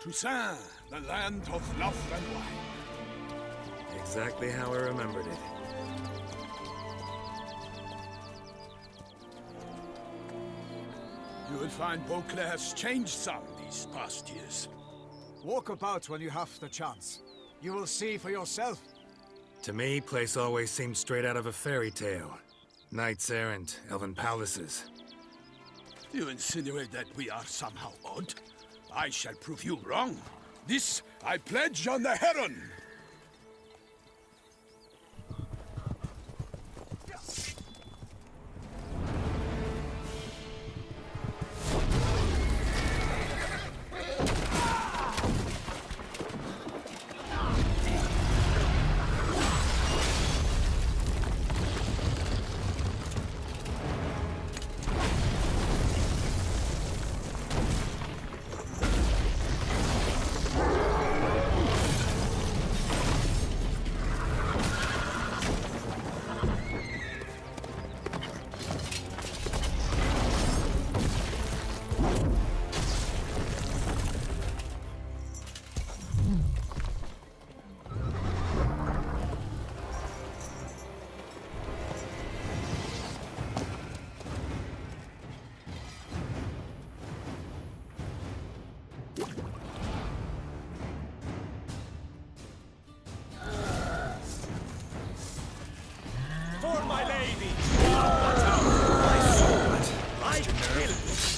Toussaint, the land of love and wine. Exactly how I remembered it. You will find Beauclair has changed some these past years. Walk about when you have the chance. You will see for yourself. To me, place always seemed straight out of a fairy tale. Knights errant, elven palaces. You insinuate that we are somehow odd? I shall prove you wrong. This I pledge on the Heron. For my lady! Watch out! My sword! I kill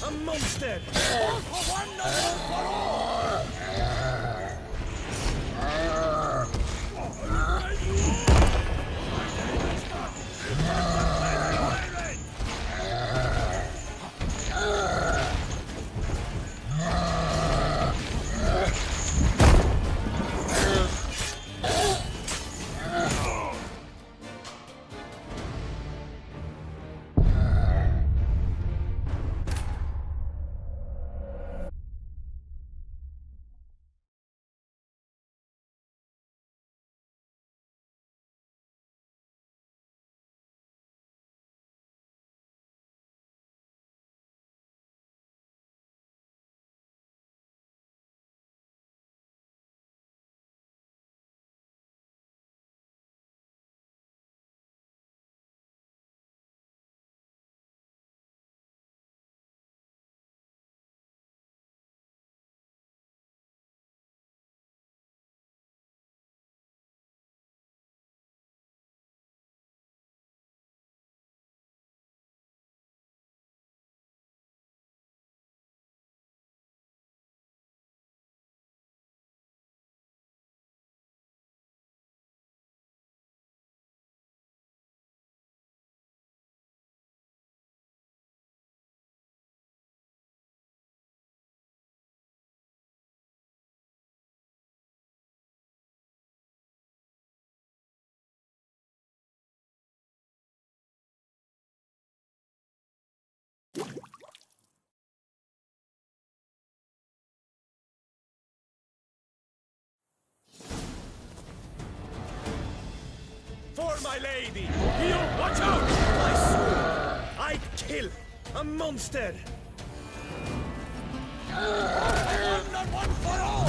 a monster! All for one, no one for all! For my lady! You watch out! My sword! I kill a monster! One, not one for all!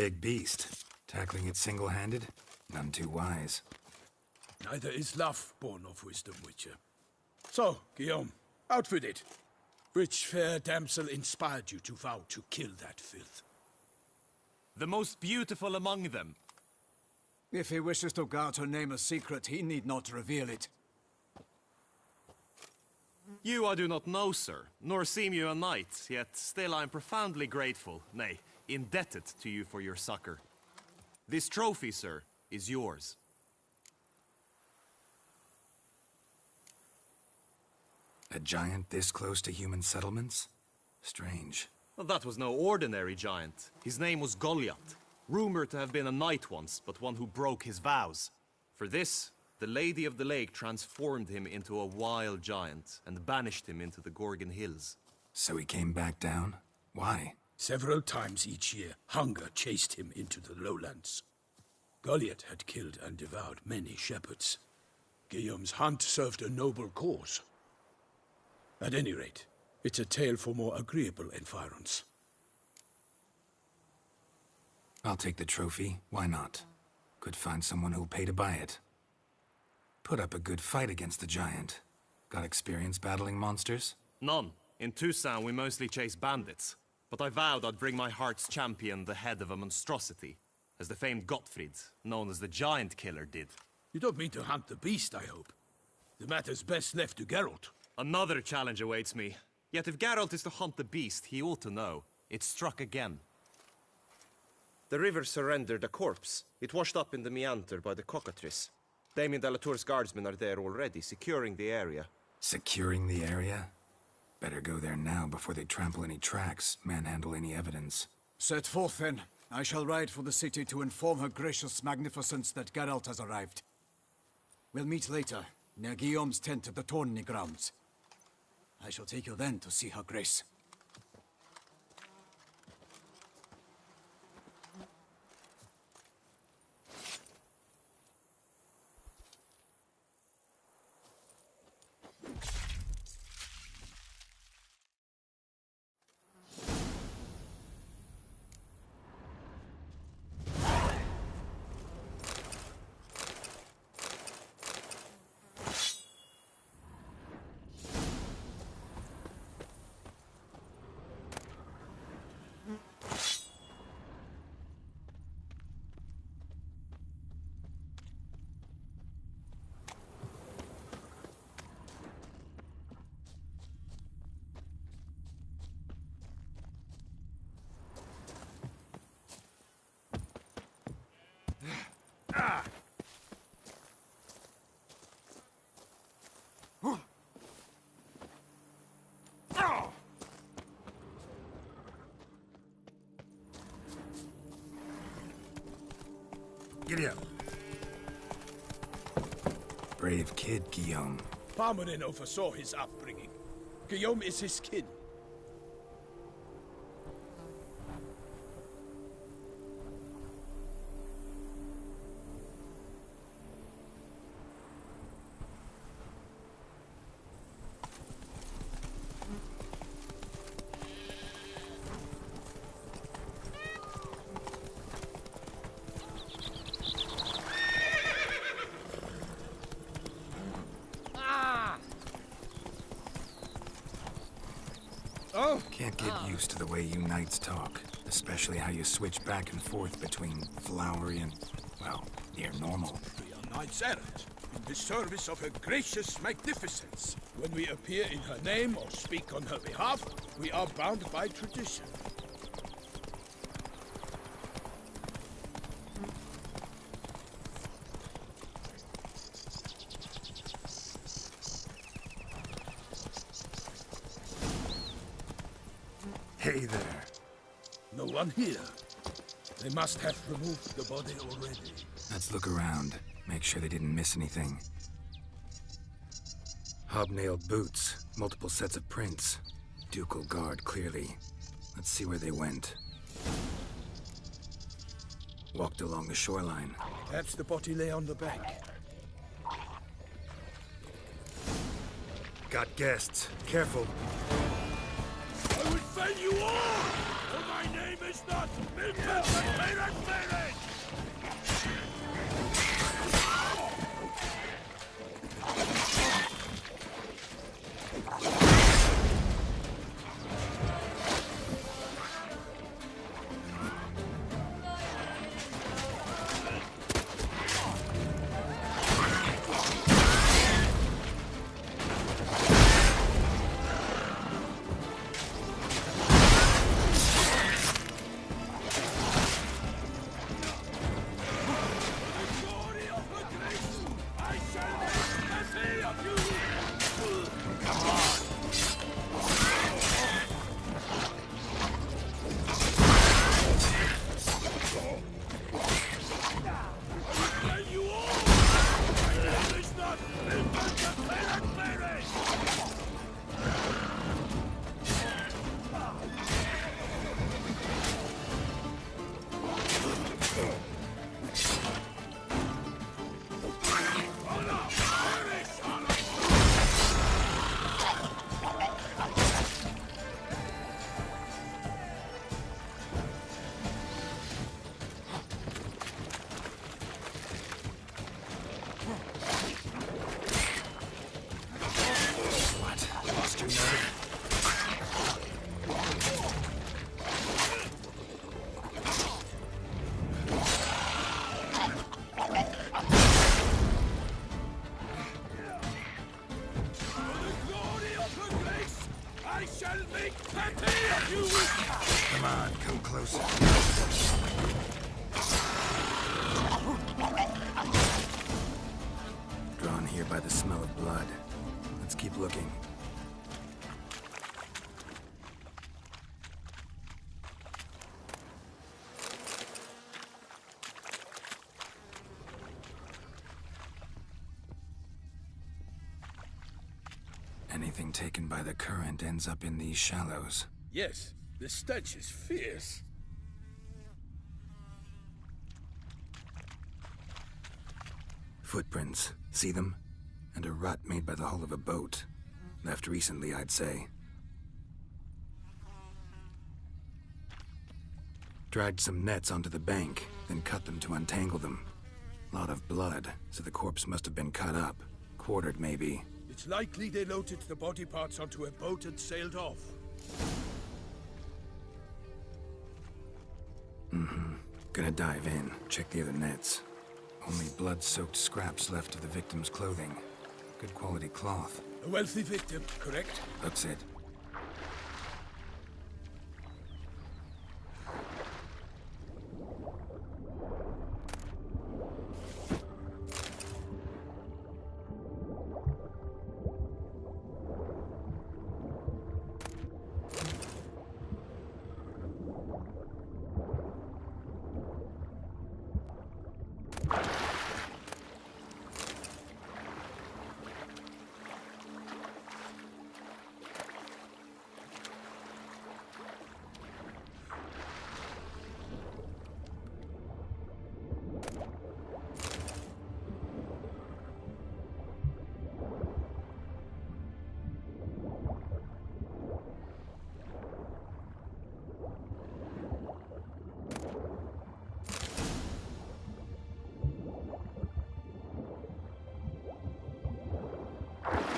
big beast. Tackling it single-handed? None too wise. Neither is love born of wisdom, Witcher. So, Guillaume, out with it. Which fair damsel inspired you to vow to kill that filth? The most beautiful among them. If he wishes to guard her name a secret, he need not reveal it. You I do not know, sir, nor seem you a knight, yet still I am profoundly grateful, nay, indebted to you for your succor. This trophy, sir, is yours. A giant this close to human settlements? Strange. Well, that was no ordinary giant. His name was Goliath, rumored to have been a knight once, but one who broke his vows. For this, the Lady of the Lake transformed him into a wild giant and banished him into the Gorgon Hills. So he came back down? Why? Several times each year, hunger chased him into the lowlands. Goliath had killed and devoured many shepherds. Guillaume's hunt served a noble cause. At any rate, it's a tale for more agreeable environs. I'll take the trophy. Why not? Could find someone who'll pay to buy it. Put up a good fight against the giant. Got experience battling monsters? None. In Toussaint, we mostly chase bandits. But I vowed I'd bring my heart's champion the head of a monstrosity, as the famed Gottfried, known as the Giant Killer, did. You don't mean to hunt the beast, I hope. The matter's best left to Geralt. Another challenge awaits me. Yet if Geralt is to hunt the beast, he ought to know. It struck again. The river surrendered a corpse. It washed up in the meander by the cockatrice. Damien de la Tour's guardsmen are there already, securing the area. Securing the area? Better go there now before they trample any tracks, manhandle any evidence. Set forth, then. I shall ride for the city to inform her gracious magnificence that Geralt has arrived. We'll meet later, near Guillaume's tent at the Tourney grounds. I shall take you then to see her grace. Giddy up. Brave kid, Guillaume. Parmenin oversaw his upbringing. Guillaume is his kin. Can't get used to the way you knights talk, especially how you switch back and forth between flowery and, well, near normal. We are knights errant, in the service of her gracious magnificence. When we appear in her name or speak on her behalf, we are bound by tradition. Hey there. No one here. They must have removed the body already. Let's look around. Make sure they didn't miss anything. Hobnailed boots, multiple sets of prints. Ducal guard, clearly. Let's see where they went. Walked along the shoreline. Perhaps the body lay on the bank. Got guests. Careful. I will fell you all! For my name is not Milton Ferret. Come on, come closer. Drawn here by the smell of blood. Let's keep looking. Anything taken by the current ends up in these shallows. Yes, the stench is fierce. Footprints. See them? And a rut made by the hull of a boat. Left recently, I'd say. Dragged some nets onto the bank, then cut them to untangle them. Lot of blood, so the corpse must have been cut up. Quartered, maybe. It's likely they loaded the body parts onto a boat and sailed off. Gonna dive in, check the other nets. Only blood-soaked scraps left of the victim's clothing. Good quality cloth. A wealthy victim, correct? That's it.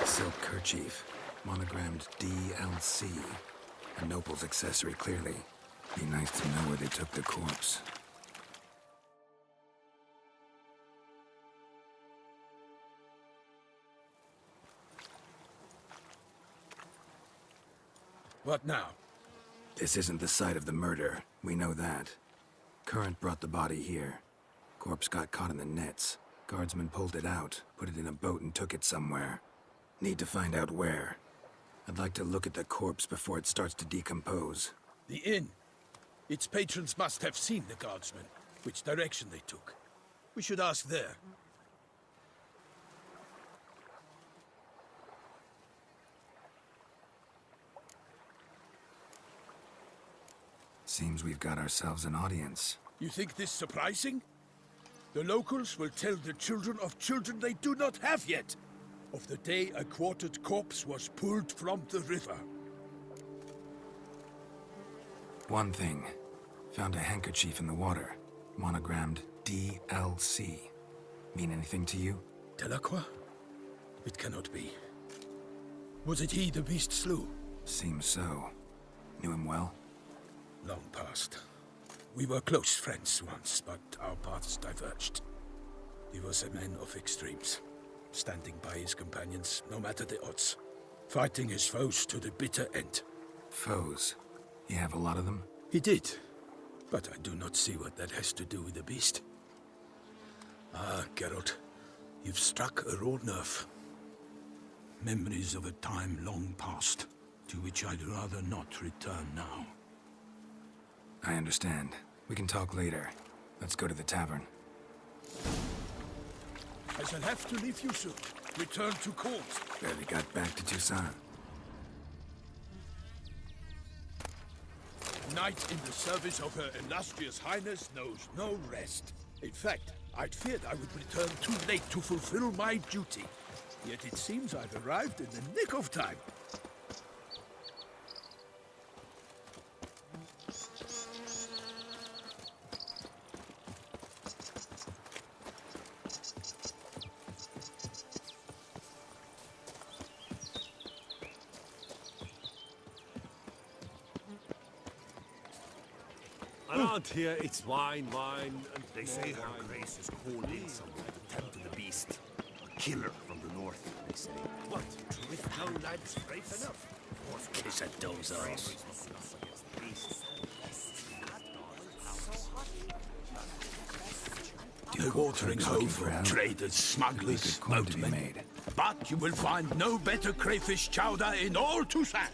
Silk kerchief, monogrammed DLC. A noble's accessory, clearly. Be nice to know where they took the corpse. What now? This isn't the site of the murder. We know that. Current brought the body here. Corpse got caught in the nets. Guardsmen pulled it out, put it in a boat and took it somewhere. Need to find out where. I'd like to look at the corpse before it starts to decompose. The inn. Its patrons must have seen the guardsmen, which direction they took. We should ask there. Seems we've got ourselves an audience. You think this surprising? The locals will tell the children of children they do not have yet, of the day a quartered corpse was pulled from the river. One thing. Found a handkerchief in the water. Monogrammed DLC. Mean anything to you? Delacroix? It cannot be. Was it he the beast slew? Seems so. Knew him well? Long past. We were close friends once, but our paths diverged. He was a man of extremes, standing by his companions, no matter the odds. Fighting his foes to the bitter end. Foes? You have a lot of them? He did, but I do not see what that has to do with the beast. Ah, Geralt, you've struck a raw nerve. Memories of a time long past, to which I'd rather not return now. I understand. We can talk later. Let's go to the tavern. I shall have to leave you soon. Return to court. Barely got back to Toussaint. Knight in the service of Her Illustrious Highness knows no rest. In fact, I'd feared I would return too late to fulfill my duty. Yet it seems I've arrived in the nick of time. Around here, it's wine, and They say her grace is called in someone to tend to the beast. A killer from the north, they say. what? With no lads brave enough? Kiss at those arms. The watering hove of traders, smugglers, Good corn to be boatmen. made. But you will find no better crayfish chowder in all Toussaint.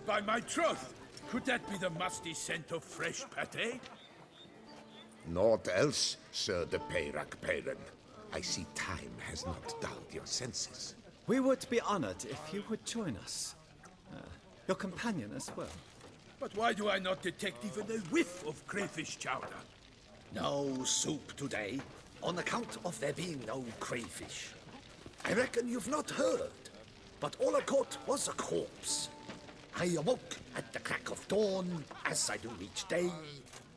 By my troth, could that be the musty scent of fresh pate? Naught else, Sir de Peyrac Peyran. I see time has not dulled your senses. We would be honored if you would join us. Your companion as well. But why do I not detect even a whiff of crayfish chowder? No soup today, on account of there being no crayfish. I reckon you've not heard, but all I caught was a corpse. I awoke at the crack of dawn, as I do each day,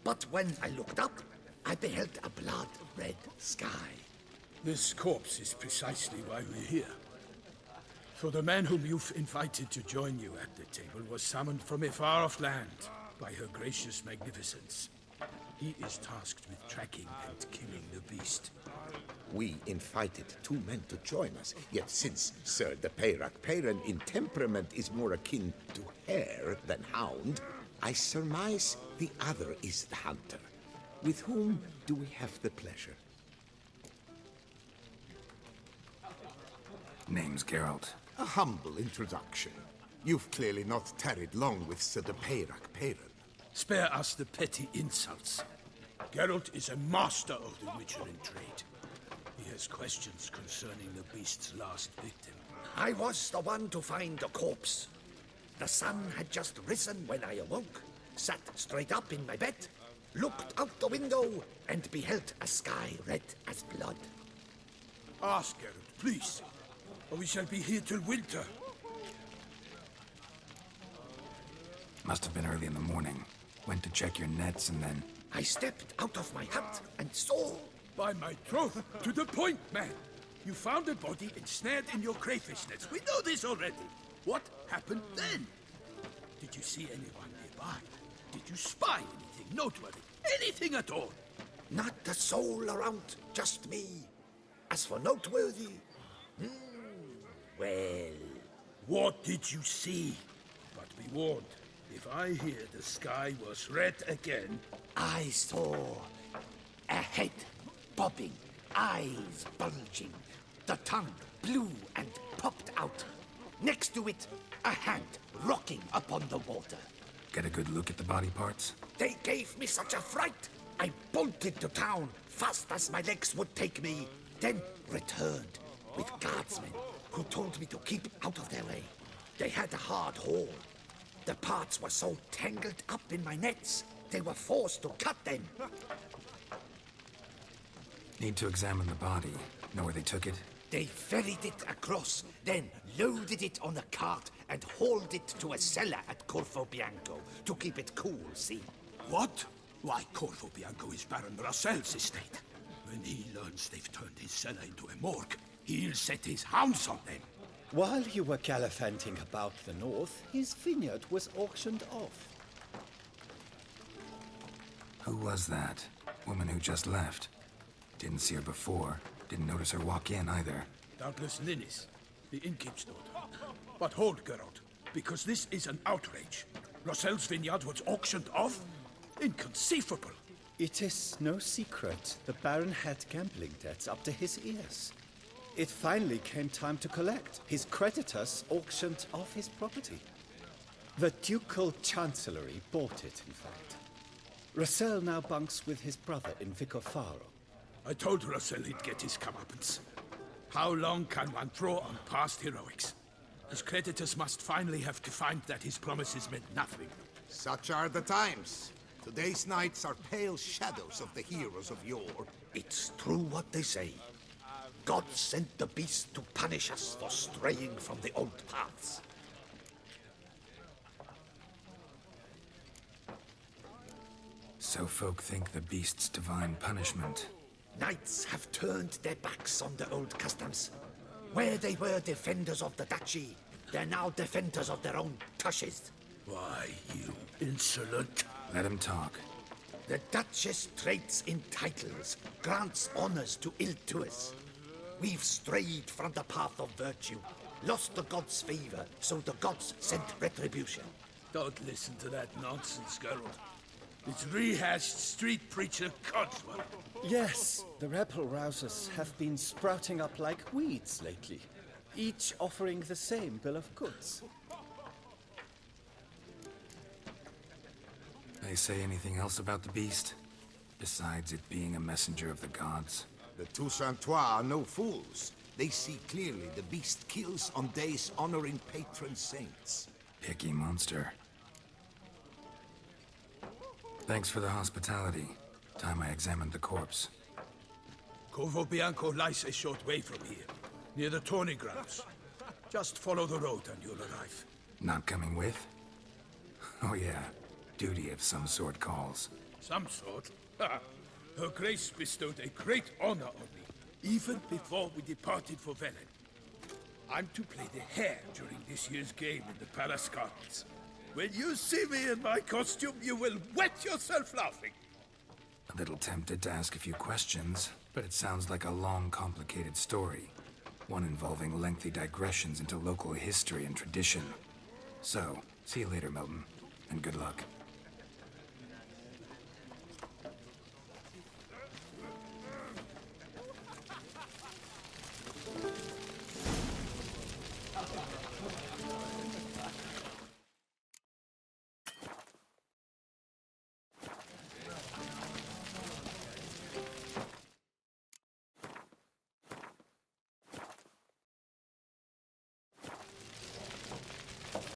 but when I looked up, I beheld a blood-red sky. This corpse is precisely why we're here. For the man whom you've invited to join you at the table was summoned from a far-off land by her gracious magnificence. He is tasked with tracking and killing the beast. We invited two men to join us, yet since Sir de Peyrac Peyran in temperament is more akin to hare than hound, I surmise the other is the hunter. With whom do we have the pleasure? Name's Geralt. A humble introduction. You've clearly not tarried long with Sir de Peyrac Peyran. Spare us the petty insults. Geralt is a master of the Witcher in trade. He has questions concerning the beast's last victim. I was the one to find the corpse. The sun had just risen when I awoke, sat straight up in my bed, looked out the window, and beheld a sky red as blood. Ask Geralt, please, or we shall be here till winter. Must have been early in the morning. Went to check your nets and then... I stepped out of my hut and saw... By my troth, to the point, man. You found a body ensnared in your crayfish nets. We know this already. What happened then? Did you see anyone nearby? Did you spy anything noteworthy? Anything at all? Not a soul around, just me. As for noteworthy, well... What did you see? But be warned, if I hear the sky was red again... I saw a head bobbing, eyes bulging, the tongue blue and popped out. Next to it, a hand rocking upon the water. Get a good look at the body parts? They gave me such a fright. I bolted to town fast as my legs would take me, then returned with guardsmen who told me to keep out of their way. They had a hard haul. The parts were so tangled up in my nets, they were forced to cut them. Need to examine the body. Know where they took it? They ferried it across, then loaded it on a cart and hauled it to a cellar at Corvo Bianco to keep it cool, see? What? Why, Corvo Bianco is Baron Russell's estate. When he learns they've turned his cellar into a morgue, he'll set his hounds on them. While you were gallivanting about the north, his vineyard was auctioned off. Who was that? Woman who just left. Didn't see her before. Didn't notice her walk in either. Doubtless Linnis, the innkeep's daughter. But hold, Geralt, because this is an outrage. Russell's vineyard was auctioned off? Inconceivable! It is no secret the Baron had gambling debts up to his ears. It finally came time to collect. His creditors auctioned off his property. The Ducal Chancellery bought it, in fact. Russell now bunks with his brother in Vicofaro. I told Russell he'd get his comeuppance. How long can one throw on past heroics? His creditors must finally have to find that his promises meant nothing. Such are the times. Today's knights are pale shadows of the heroes of yore. It's true what they say. God sent the beast to punish us for straying from the old paths. So folk think the beast's divine punishment. Knights have turned their backs on the old customs. Where they were defenders of the duchy, they're now defenders of their own tushes. Why, you insolent... Let him talk. The Duchess trades in titles, grants honors to ill-doers. We've strayed from the path of virtue, lost the gods' favor, so the gods sent retribution. Don't listen to that nonsense, Geralt. It's rehashed street preacher Codswell. Yes, the rebel rousers have been sprouting up like weeds lately, each offering the same bill of goods. They say anything else about the beast? Besides it being a messenger of the gods? The Toussaintois are no fools. They see clearly the beast kills on days honoring patron saints. Picky monster. Thanks for the hospitality. Time I examined the corpse. Corvo Bianco lies a short way from here, near the tourney grounds. Just follow the road and you'll arrive. Not coming with? Oh yeah, duty of some sort calls. Some sort? Ha! Her Grace bestowed a great honor on me, even before we departed for Velen. I'm to play the hare during this year's game in the Palace Gardens. When you see me in my costume, you will wet yourself laughing. A little tempted to ask a few questions, but it sounds like a long, complicated story. One involving lengthy digressions into local history and tradition. So, see you later, Milton, and good luck.